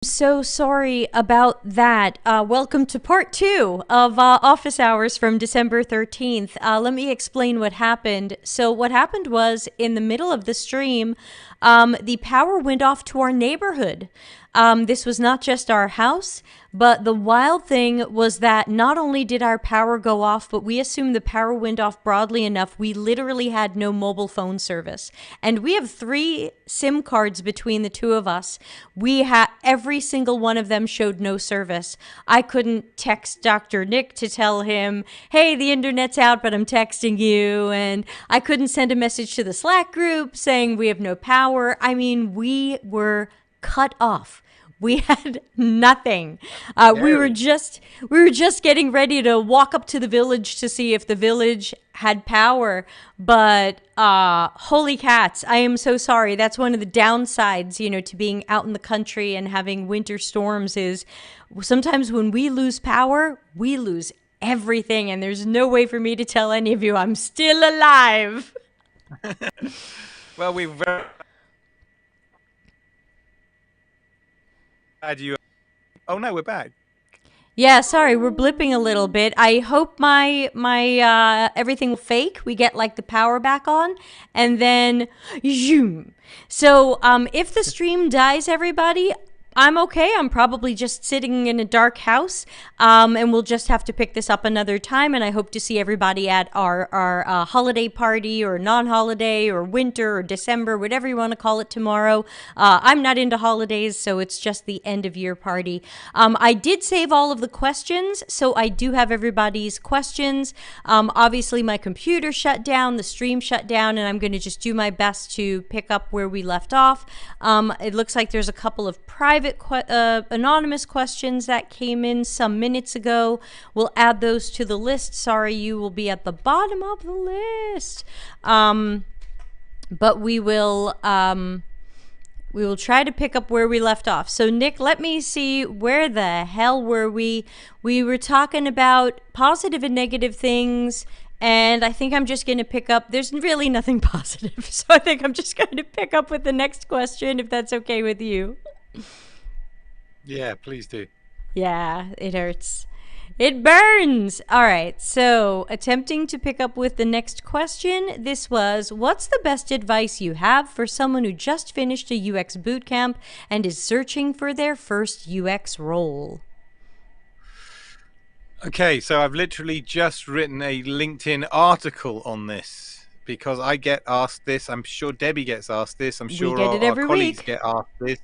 So sorry about that. Welcome to part two of Office Hours from December 13th. Let me explain what happened. So, what happened was in the middle of the stream, the power went off to our neighborhood. This was not just our house, but the wild thing was that not only did our power go off, but we assumed the power went off broadly enough. We literally had no mobile phone service. And we have 3 SIM cards between the two of us. Every single one of them showed no service. I couldn't text Dr. Nick to tell him, hey, the internet's out, but I'm texting you. And I couldn't send a message to the Slack group saying we have no power. I mean, we were cut off. We had nothing. We were just getting ready to walk up to the village to see if the village had power. But holy cats, I am so sorry. That's one of the downsides, to being out in the country and having winter storms is sometimes when we lose power, we lose everything. And there's no way for me to tell any of you I'm still alive. Well, we're very glad you. Oh no, we're back. Yeah, sorry, we're blipping a little bit. I hope my everything will fake. We get like the power back on, and then zoom. So if the stream dies, everybody, I'm okay. I'm probably just sitting in a dark house, and we'll just have to pick this up another time. And I hope to see everybody at our holiday party or non-holiday or winter or December, whatever you want to call it tomorrow. I'm not into holidays, so it's just the end of year party. I did save all of the questions, so I do have everybody's questions. Obviously, my computer shut down, the stream shut down, and I'm going to just do my best to pick up where we left off. It looks like there's a couple of private anonymous questions that came in some minutes ago. We'll add those to the list. Sorry, you will be at the bottom of the list. But we will try to pick up where we left off. So Nick, let me see, where the hell were we? We were talking about positive and negative things. And I think I'm just going to pick up, there's really nothing positive. So I think I'm just going to pick up with the next question, if that's okay with you. Yeah, please do. Yeah, it hurts. It burns. All right. So, attempting to pick up with the next question, this was, what's the best advice you have for someone who just finished a UX bootcamp and is searching for their first UX role? Okay, so I've literally just written a LinkedIn article on this because I get asked this. I'm sure Debbie gets asked this. I'm sure our colleagues get asked this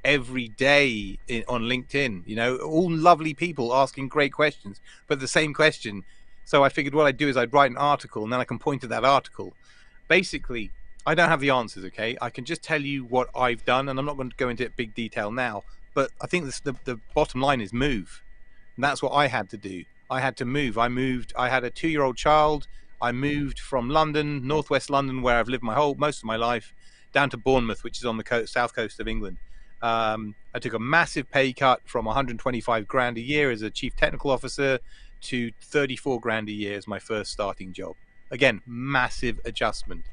every day on LinkedIn. All lovely people asking great questions, but the same question. So I figured what I'd do is I'd write an article and then I can point to that article. Basically, I don't have the answers, okay? I can just tell you what I've done, and I'm not going to go into big detail now, but I think the bottom line is move. And that's what I had to do. I had to move. I had a 2-year-old child. I moved from London, northwest London, where I've lived most of my life, down to Bournemouth, which is on the south coast of England. I took a massive pay cut from 125 grand a year as a chief technical officer to 34 grand a year as my first starting job. Again, massive adjustment.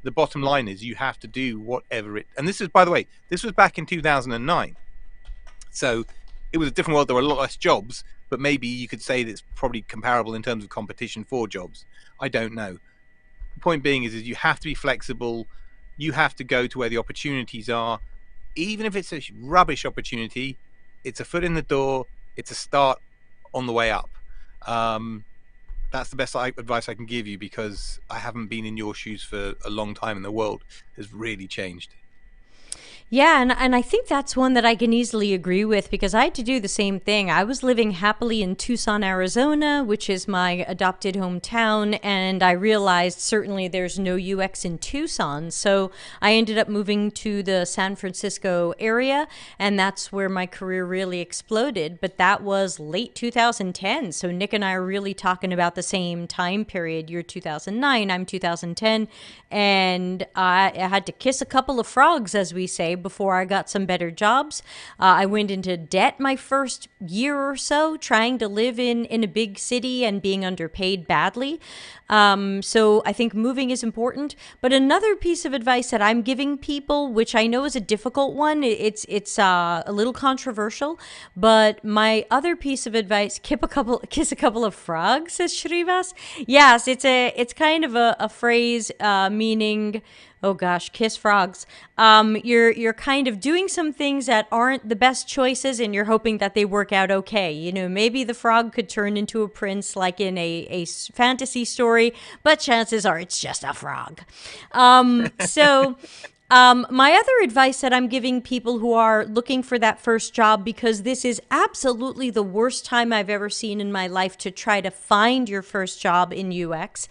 The bottom line is you have to do whatever and this is, by the way, this was back in 2009. So it was a different world. There were a lot less jobs, but maybe you could say that it's probably comparable in terms of competition for jobs. I don't know. The point being is you have to be flexible. You have to go to where the opportunities are. Even if it's a rubbish opportunity, it's a foot in the door. It's a start on the way up. That's the best advice I can give you because I haven't been in your shoes for a long time and the world has really changed. Yeah, and I think that's one that I can easily agree with because I had to do the same thing. I was living happily in Tucson, Arizona, which is my adopted hometown, and I realized certainly there's no UX in Tucson. So I ended up moving to the San Francisco area, and that's where my career really exploded. But that was late 2010. So Nick and I are really talking about the same time period. You're 2009, I'm 2010, and I had to kiss a couple of frogs, as we say, before I got some better jobs. I went into debt my first year or so, trying to live in a big city and being underpaid badly. So I think moving is important. But another piece of advice that I'm giving people, which I know is a difficult one, it's a little controversial, but my other piece of advice: kiss a couple of frogs, says Shrivas. Yes, it's kind of a phrase meaning, oh gosh, kiss frogs. You're kind of doing some things that aren't the best choices, and you're hoping that they work out okay. You know, maybe the frog could turn into a prince, like in a fantasy story, but chances are it's just a frog. My other advice that I'm giving people who are looking for that first job, because this is absolutely the worst time I've ever seen in my life to try to find your first job in UX,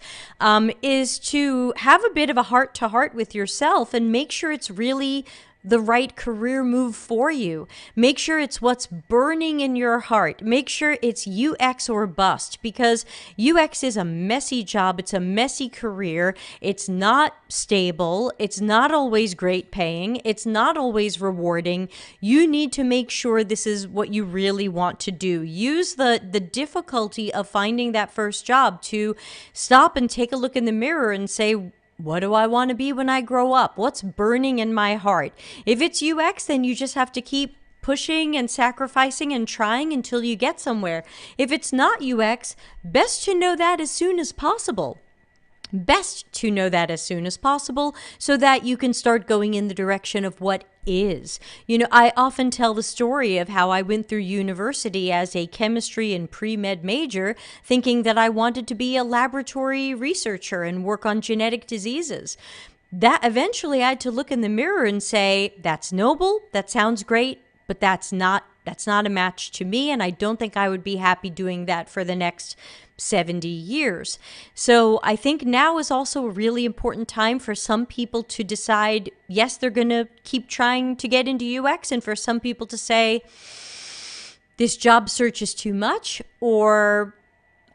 is to have a bit of a heart-to-heart with yourself and make sure it's really the right career move for you. Make sure it's what's burning in your heart. Make sure it's UX or bust, because UX is a messy job. It's a messy career. It's not stable. It's not always great paying. It's not always rewarding. You need to make sure this is what you really want to do. Use the difficulty of finding that first job to stop and take a look in the mirror and say, what do I want to be when I grow up? What's burning in my heart? If it's UX, then you just have to keep pushing and sacrificing and trying until you get somewhere. If it's not UX, best to know that as soon as possible. Best to know that as soon as possible so that you can start going in the direction of what is. You know, I often tell the story of how I went through university as a chemistry and pre-med major, thinking that I wanted to be a laboratory researcher and work on genetic diseases. That eventually I had to look in the mirror and say, that's noble, that sounds great, but that's not a match to me, and I don't think I would be happy doing that for the next 70 years. So I think now is also a really important time for some people to decide, yes, they're going to keep trying to get into UX, and for some people to say, this job search is too much, or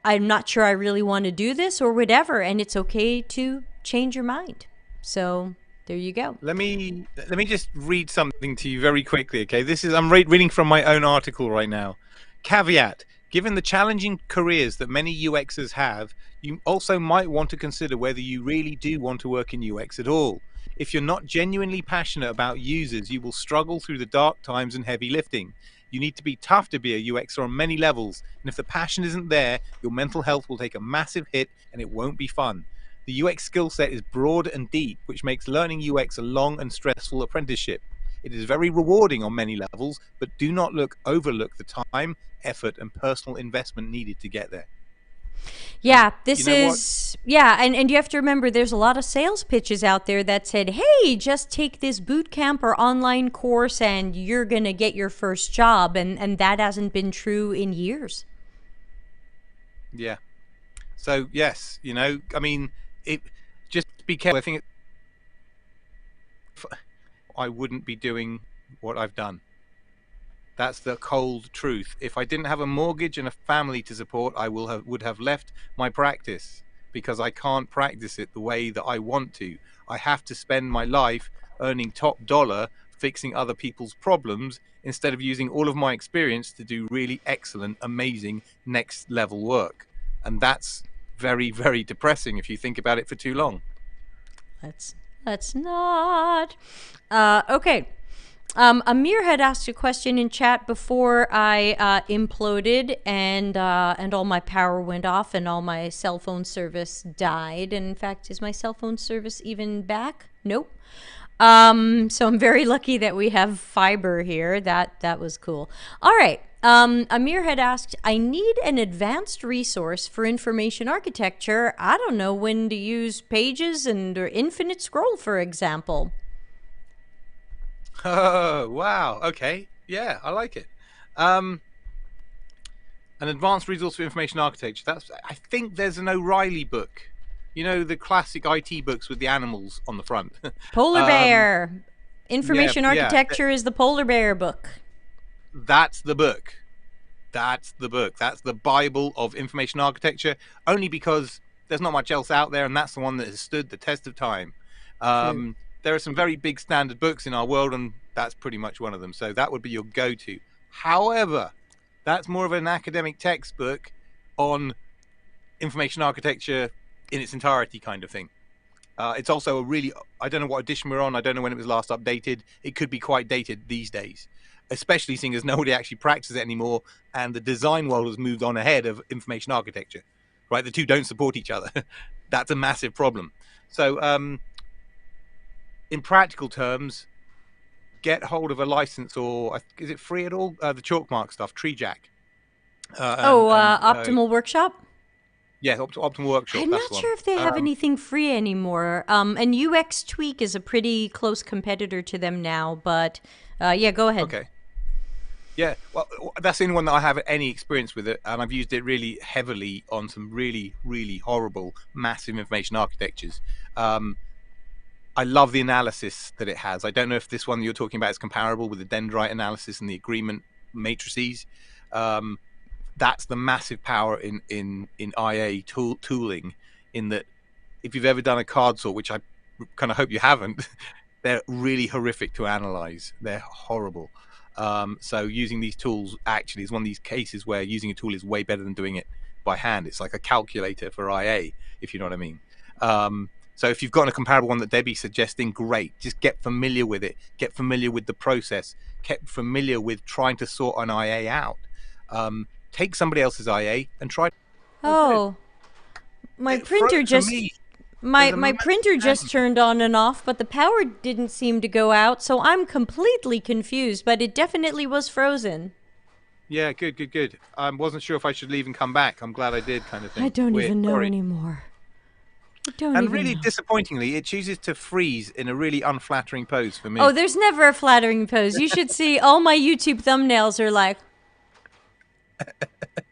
I'm not sure I really want to do this, or whatever, and it's okay to change your mind. So there you go. Let me just read something to you very quickly, okay? I'm reading from my own article right now. Caveat: given the challenging careers that many UXers have, you also might want to consider whether you really do want to work in UX at all. If you're not genuinely passionate about users, you will struggle through the dark times and heavy lifting. You need to be tough to be a UXer on many levels, and if the passion isn't there, your mental health will take a massive hit and it won't be fun. The UX skill set is broad and deep, which makes learning UX a long and stressful apprenticeship. It is very rewarding on many levels, but do not overlook the time, effort, and personal investment needed to get there. Yeah, and you have to remember there's a lot of sales pitches out there that said, hey, just take this boot camp or online course and you're going to get your first job, and that hasn't been true in years. Yeah. So, yes, you know, I mean, just be careful. I think I wouldn't be doing what I've done. That's the cold truth. If I didn't have a mortgage and a family to support, I would have left my practice, because I can't practice it the way that I want to. I have to spend my life earning top dollar fixing other people's problems instead of using all of my experience to do really excellent, amazing next level work. And that's very, very depressing if you think about it for too long. Let's not. Okay. Amir had asked a question in chat before I imploded and all my power went off and all my cell phone service died. And in fact, is my cell phone service even back? Nope. So I'm very lucky that we have fiber here. That was cool. All right. Amir had asked, I need an advanced resource for information architecture. I don't know when to use Pages or Infinite Scroll, for example. Oh, wow. Okay. Yeah, I like it. An advanced resource for information architecture. I think there's an O'Reilly book. You know, the classic IT books with the animals on the front. Polar Bear. Information architecture is the Polar Bear book. That's the book. That's the book. That's the Bible of information architecture, only because there's not much else out there, and that's the one that has stood the test of time. There are some very big standard books in our world, and That's pretty much one of them. So that would be your go-to. However, that's more of an academic textbook on information architecture in its entirety kind of thing. It's also a really, I don't know what edition we're on. I don't know when it was last updated. It could be quite dated these days, especially seeing as nobody actually practices it anymore. And the design world has moved on ahead of information architecture, right? The two don't support each other. That's a massive problem. So in practical terms, get hold of a license, or is it free at all? The Chalkmark stuff, TreeJack. Optimal Workshop? Yeah, Optimal Workshop. I'm not sure if they have anything free anymore. And UX Tweak is a pretty close competitor to them now, but yeah, go ahead. Okay. Yeah, well, that's the only one that I have any experience with it, and I've used it really heavily on some really, really horrible, massive information architectures. I love the analysis that it has. I don't know if this one that you're talking about is comparable with the dendrite analysis and the agreement matrices. That's the massive power in IA tooling, in that if you've ever done a card sort, which I kind of hope you haven't, they're really horrific to analyze. They're horrible. So using these tools actually is one of these cases where using a tool is way better than doing it by hand. It's like a calculator for IA, if you know what I mean. So if you've got a comparable one that Debbie's suggesting, great. Just get familiar with it. Get familiar with the process. Get familiar with trying to sort an IA out. Take somebody else's IA and try. Oh, my printer just my printer just turned on and off, but the power didn't seem to go out, so I'm completely confused. But it definitely was frozen. Yeah, good. I wasn't sure if I should leave and come back. I'm glad I did, kind of thing. I don't even know anymore. And really disappointingly, it chooses to freeze in a really unflattering pose for me. Oh, there's never a flattering pose. You should see all my YouTube thumbnails are like.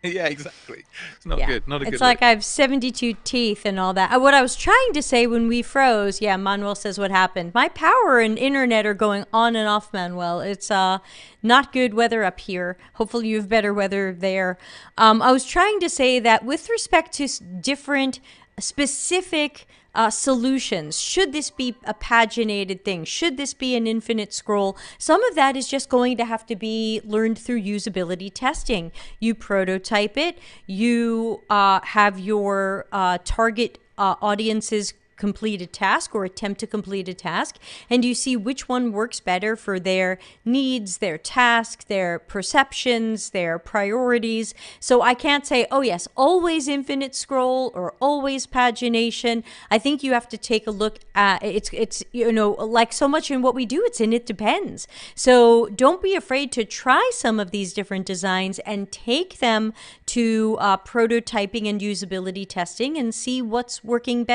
Yeah, exactly. It's not good. Not a good It's like look. I have 72 teeth and all that. What I was trying to say when we froze, yeah, Manuel says what happened. My power and internet are going on and off, Manuel. It's not good weather up here. Hopefully you have better weather there. I was trying to say that with respect to different specific solutions, should this be a paginated thing? Should this be an infinite scroll? Some of that is just going to have to be learned through usability testing. You prototype it, you have your target audiences complete a task or attempt to complete a task, and you see which one works better for their needs, their task, their perceptions, their priorities. So I can't say, oh yes, always infinite scroll or always pagination. I think you have to take a look at it's you know, like so much in what we do, it depends. So don't be afraid to try some of these different designs and take them to prototyping and usability testing and see what's working better